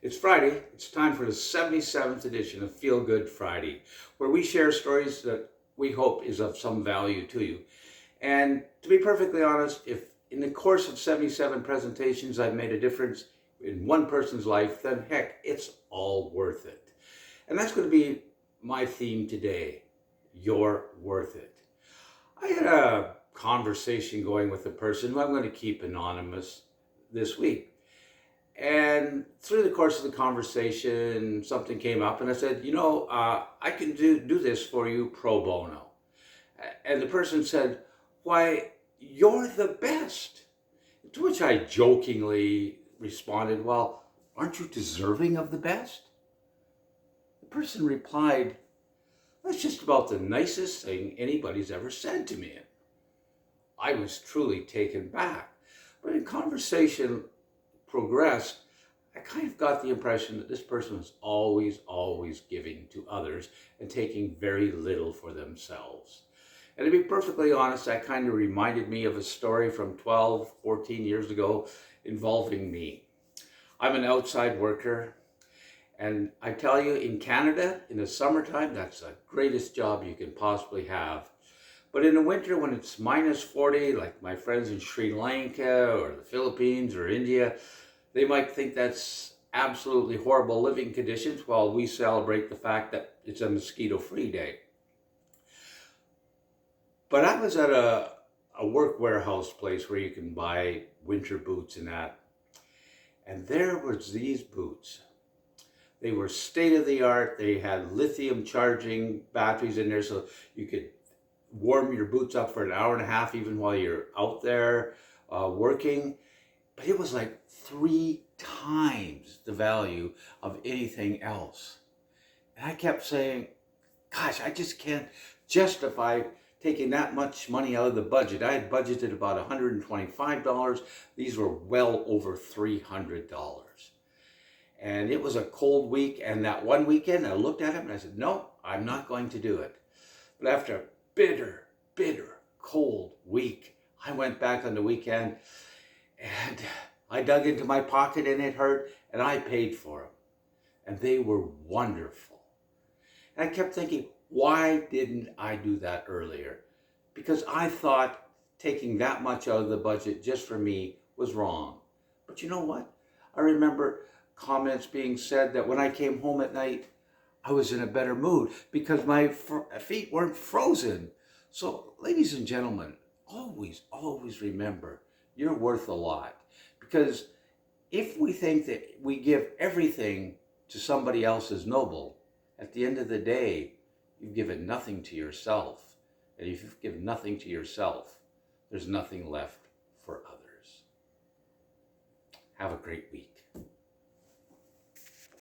It's Friday. It's time for the 77th edition of Feel Good Friday, where we share stories that we hope is of some value to you. And to be perfectly honest, if in the course of 77 presentations I've made a difference in one person's life, then heck, it's all worth it. And that's going to be my theme today. You're worth it. I had a conversation going with a person who I'm going to keep anonymous this week. And through the course of the conversation, something came up, and I said, I can do this for you pro bono. And the person said, why, you're the best. To which I jokingly responded, well, aren't you deserving of the best? The person replied, that's just about the nicest thing anybody's ever said to me. I was truly taken back. But in conversation progressed, I kind of got the impression that this person was always giving to others and taking very little for themselves. And to be perfectly honest, that kind of reminded me of a story from 12, 14 years ago involving me. I'm an outside worker, and I tell you, in Canada, in the summertime, that's the greatest job you can possibly have. But in the winter, when it's minus 40, like my friends in Sri Lanka or the Philippines or India, they might think that's absolutely horrible living conditions while we celebrate the fact that it's a mosquito-free day. But I was at a work warehouse place where you can buy winter boots and that. And there was these boots. They were state-of-the-art. They had lithium charging batteries in there so you could warm your boots up for an hour and a half even while you're out there working. But it was like 3 times the value of anything else. And I kept saying, gosh, I just can't justify taking that much money out of the budget. I had budgeted about $125. These were well over $300. And it was a cold week. And that one weekend, I looked at him and I said, no, I'm not going to do it. But after a bitter, cold week, I went back on the weekend and I dug into my pocket and it hurt, and I paid for them. And they were wonderful. And I kept thinking, why didn't I do that earlier? Because I thought taking that much out of the budget just for me was wrong. But you know what? I remember comments being said that when I came home at night, I was in a better mood because my feet weren't frozen. So, ladies and gentlemen, always remember, you're worth a lot. Because if we think that we give everything to somebody else as noble, at the end of the day, you've given nothing to yourself. And if you've given nothing to yourself, there's nothing left for others. Have a great week.